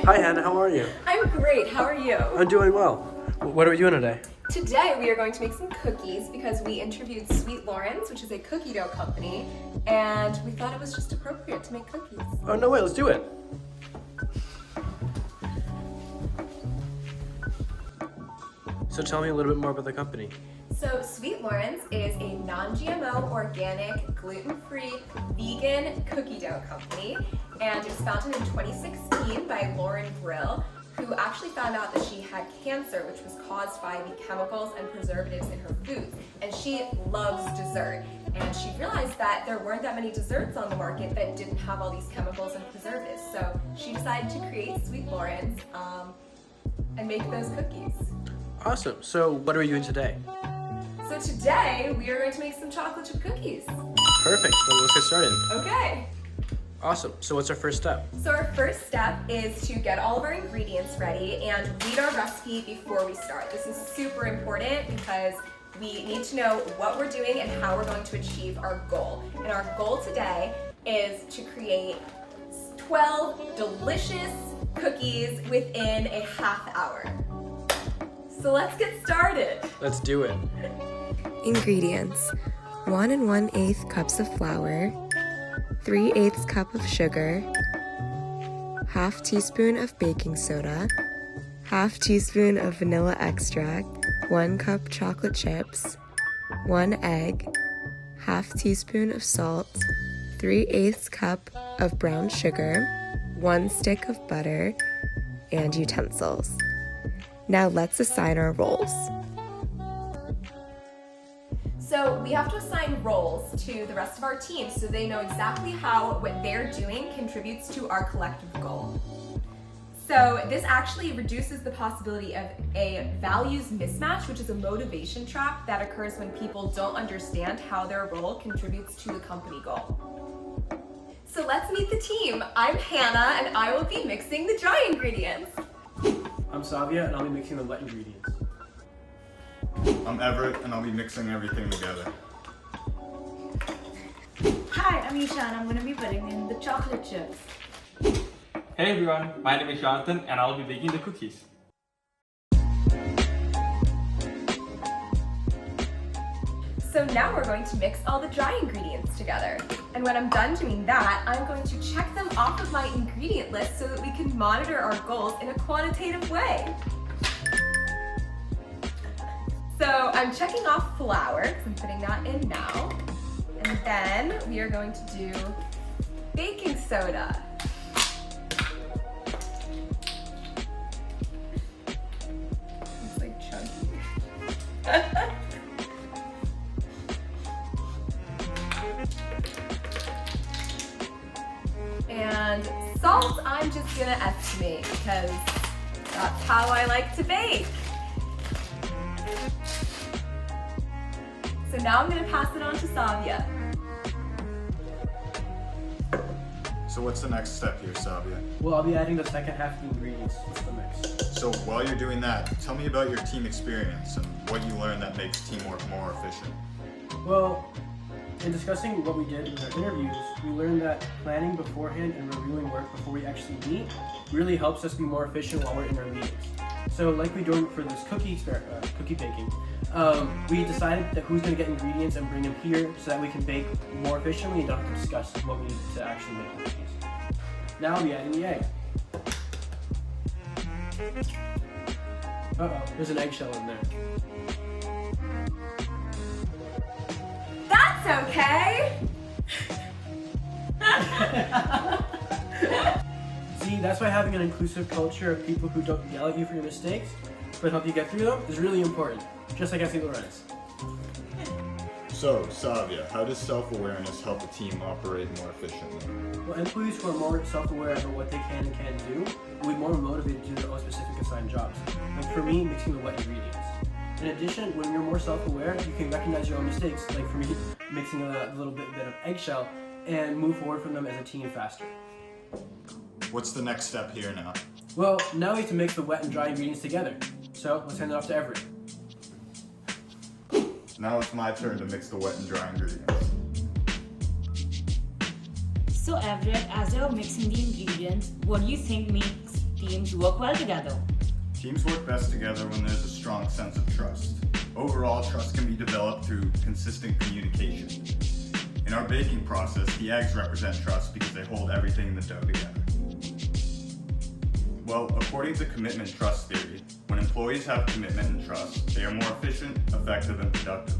Hi Hannah, how are you? I'm great, how are you? I'm doing well. What are we doing today? Today we are going to make some cookies because we interviewed Sweet Lawrence, which is a cookie dough company, and we thought it was just appropriate to make cookies. Oh no way, let's do it. So tell me a little bit more about the company. So Sweet Lawrence is a non-GMO, organic, gluten-free, vegan cookie dough company, and it was founded in 2016 by Lauren Grill, who actually found out that she had cancer, which was caused by the chemicals and preservatives in her foods. And she loves dessert. And she realized that there weren't that many desserts on the market that didn't have all these chemicals and preservatives. So she decided to create Sweet Lawrence and make those cookies. Awesome. So what are we doing today? So today we are going to make some chocolate chip cookies. Perfect. Well, let's get started. Okay. Awesome. So what's our first step? So our first step is to get all of our ingredients ready and read our recipe before we start. This is super important because we need to know what we're doing and how we're going to achieve our goal. And our goal today is to create 12 delicious cookies within a half hour. So let's get started. Let's do it. Ingredients: 1 1/8 cups of flour, 3/8 cup of sugar, half teaspoon of baking soda, half teaspoon of vanilla extract, 1 cup chocolate chips, 1 egg, half teaspoon of salt, 3/8 cup of brown sugar, 1 stick of butter, and utensils. Now let's assign our roles. So we have to assign roles to the rest of our team so they know exactly how what they're doing contributes to our collective goal. So this actually reduces the possibility of a values mismatch, which is a motivation trap that occurs when people don't understand how their role contributes to the company goal. So let's meet the team. I'm Hannah and I will be mixing the dry ingredients. I'm Savia and I'll be mixing the wet ingredients. I'm Everett and I'll be mixing everything together. Hi, I'm Isha and I'm going to be putting in the chocolate chips. Hey everyone, my name is Jonathan and I'll be baking the cookies. So now we're going to mix all the dry ingredients together. And when I'm done doing that, I'm going to check them off of my ingredient list so that we can monitor our goals in a quantitative way. So I'm checking off flour, because I'm putting that in now. And then we are going to do baking soda. It's like chunky. And salt, I'm just gonna estimate because that's how I like to bake. So now I'm gonna pass it on to Savia. So what's the next step here, Savia? Well, I'll be adding the second half of the ingredients to the mix. So while you're doing that, tell me about your team experience and what you learned that makes teamwork more efficient. Well, in discussing what we did in our interviews, we learned that planning beforehand and reviewing work before we actually meet really helps us be more efficient while we're in our meetings. So like we do for this cookie baking, we decided that who's going to get ingredients and bring them here so that we can bake more efficiently and don't have to discuss what we need to actually make the cookies. Now I'll be adding the egg. Uh-oh, there's an eggshell in there. That's okay. See, that's why having an inclusive culture of people who don't yell at you for your mistakes, but help you get through them, is really important. Just like Sweet Lawrence. So, Savia, how does self-awareness help a team operate more efficiently? Well, employees who are more self-aware about what they can and can't do will be more motivated to do their own specific assigned jobs. Like for me, mixing the wet ingredients. In addition, when you're more self-aware, you can recognize your own mistakes, like for me, mixing a little bit of eggshell, and move forward from them as a team faster. What's the next step here now? Well, now we have to mix the wet and dry ingredients together. So let's hand it off to Everett. Now it's my turn to mix the wet and dry ingredients. So Everett, as you're mixing the ingredients, what do you think makes teams work well together? Teams work best together when there's a strong sense of trust. Overall, trust can be developed through consistent communication. In our baking process, the eggs represent trust because they hold everything in the dough together. Well, according to commitment trust theory, when employees have commitment and trust, they are more efficient, effective, and productive.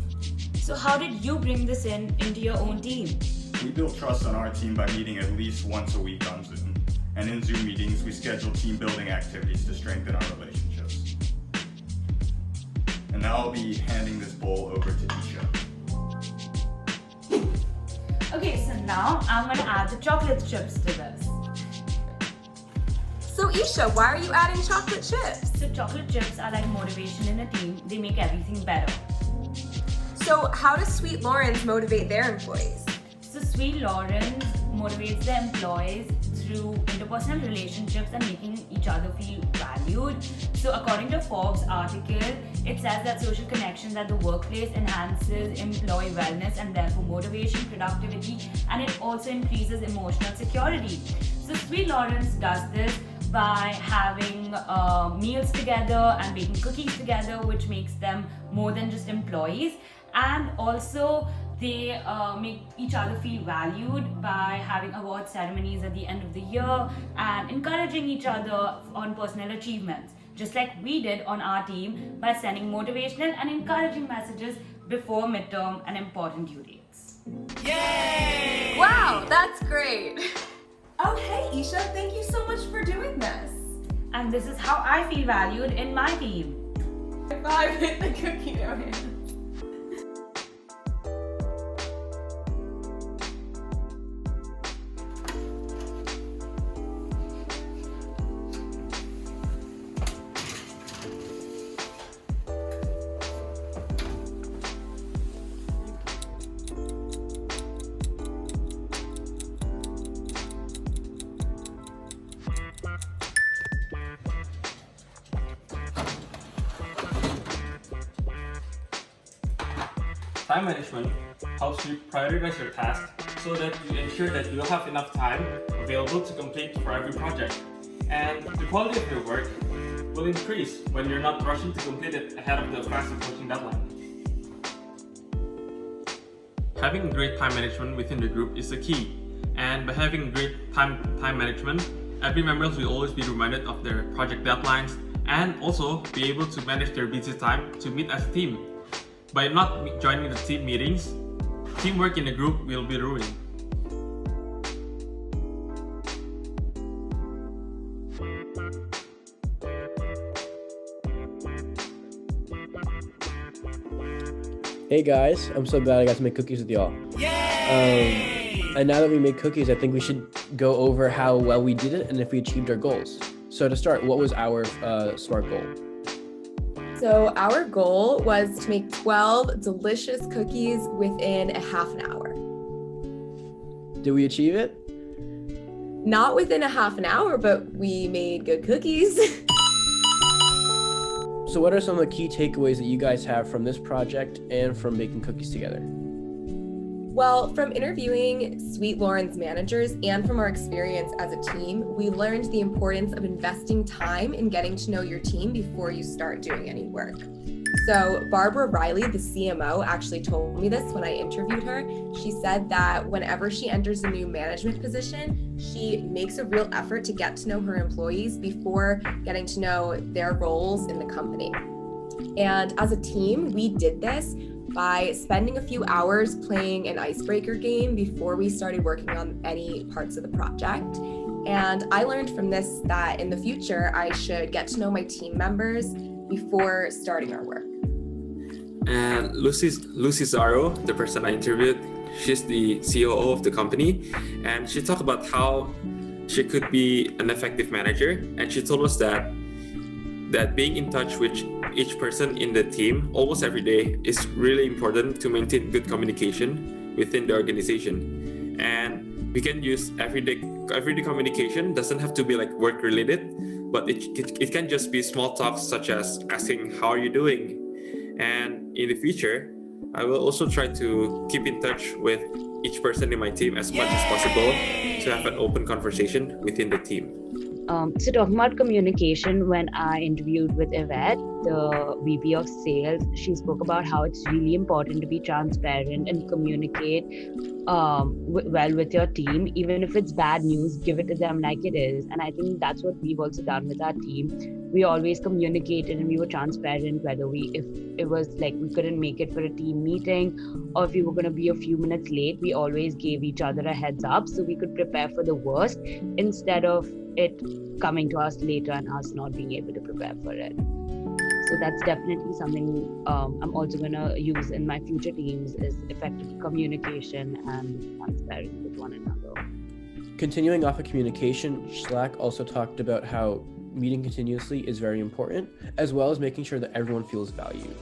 So how did you bring this into your own team? We build trust on our team by meeting at least once a week on Zoom. And in Zoom meetings, we schedule team building activities to strengthen our relationships. And now I'll be handing this bowl over to Isha. Okay, so now I'm gonna add the chocolate chips to this. So Isha, why are you adding chocolate chips? So chocolate chips are like motivation in a team. They make everything better. So how does Sweet Lawrence motivate their employees? So Sweet Lawrence motivates their employees through interpersonal relationships and making each other feel valued. So according to Forbes article, it says that social connections at the workplace enhances employee wellness and therefore motivation, productivity, and it also increases emotional security. So Sweet Lawrence does this by having meals together and baking cookies together, which makes them more than just employees. And also they make each other feel valued by having award ceremonies at the end of the year and encouraging each other on personal achievements, just like we did on our team by sending motivational and encouraging messages before midterm and important due dates. Wow, that's great. Oh, hey, Isha, thank you so much for doing this. And this is how I feel valued in my team. High five with the cookie dough hands. Time management helps you prioritize your tasks so that you ensure that you have enough time available to complete for every project. And the quality of your work will increase when you're not rushing to complete it ahead of the fast approaching deadline. Having great time management within the group is the key, and by having great time management, every member will always be reminded of their project deadlines and also be able to manage their busy time to meet as a team. By not joining the team meetings, teamwork in the group will be ruined. Hey guys, I'm so glad I got to make cookies with y'all. And now that we made cookies, I think we should go over how well we did it and if we achieved our goals. So to start, what was our SMART goal? So our goal was to make 12 delicious cookies within a half an hour. Did we achieve it? Not within a half an hour, but we made good cookies. So what are some of the key takeaways that you guys have from this project and from making cookies together? Well, from interviewing Sweet Lawrence managers and from our experience as a team, we learned the importance of investing time in getting to know your team before you start doing any work. So Barbara Riley, the CMO, actually told me this when I interviewed her. She said that whenever she enters a new management position, she makes a real effort to get to know her employees before getting to know their roles in the company. And as a team, we did this by spending a few hours playing an icebreaker game before we started working on any parts of the project. And I learned from this that in the future, I should get to know my team members before starting our work. And Lucy Zaro, the person I interviewed, she's the COO of the company, and she talked about how she could be an effective manager. And she told us that being in touch with each person in the team almost every day is really important to maintain good communication within the organization. And we can use everyday communication. Doesn't have to be like work related, but it can just be small talks such as asking how are you doing. And in the future, I will also try to keep in touch with each person in my team as much as possible to have an open conversation within the team. So talking about communication, when I interviewed with Yvette, the VP of Sales, she spoke about how it's really important to be transparent and communicate well with your team. Even if it's bad news, give it to them like it is. And I think that's what we've also done with our team. We always communicated and we were transparent, whether if it was like we couldn't make it for a team meeting or if we were going to be a few minutes late, we always gave each other a heads up so we could prepare for the worst instead of it coming to us later and us not being able to prepare for it. So that's definitely something I'm also going to use in my future teams is effective communication and transparency with one another. Continuing off of communication, Slack also talked about how meeting continuously is very important, as well as making sure that everyone feels valued.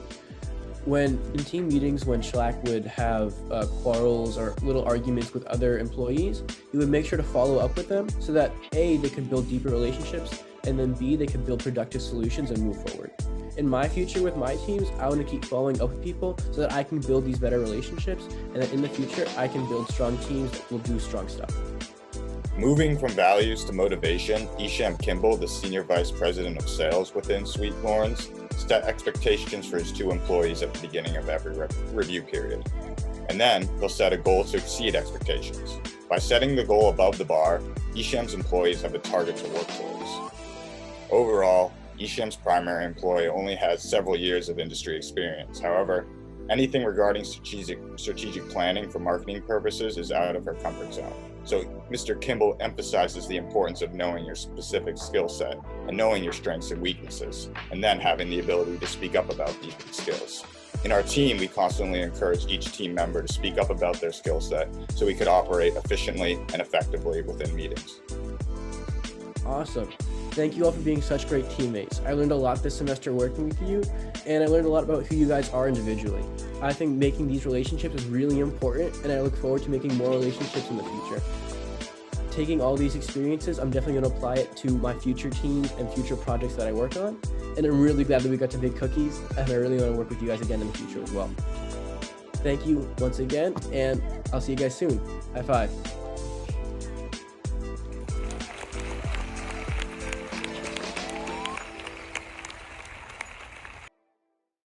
When in team meetings, when Slack would have quarrels or little arguments with other employees, he would make sure to follow up with them so that A, they can build deeper relationships, and then B, they can build productive solutions and move forward. In my future with my teams, I want to keep following up with people so that I can build these better relationships, and that in the future, I can build strong teams that will do strong stuff. Moving from values to motivation, Isham Kimball, the Senior Vice President of Sales within Sweet Lawrence, set expectations for his 2 employees at the beginning of every review period. And then he'll set a goal to exceed expectations. By setting the goal above the bar, Isham's employees have a target to work towards. Overall, Isham's primary employee only has several years of industry experience. However, anything regarding strategic planning for marketing purposes is out of her comfort zone. So Mr. Kimball emphasizes the importance of knowing your specific skill set and knowing your strengths and weaknesses, and then having the ability to speak up about these skills. In our team, we constantly encourage each team member to speak up about their skill set so we could operate efficiently and effectively within meetings. Awesome. Thank you all for being such great teammates. I learned a lot this semester working with you, and I learned a lot about who you guys are individually. I think making these relationships is really important, and I look forward to making more relationships in the future. Taking all these experiences, I'm definitely going to apply it to my future teams and future projects that I work on, and I'm really glad that we got to bake cookies, and I really want to work with you guys again in the future as well. Thank you once again, and I'll see you guys soon. High five.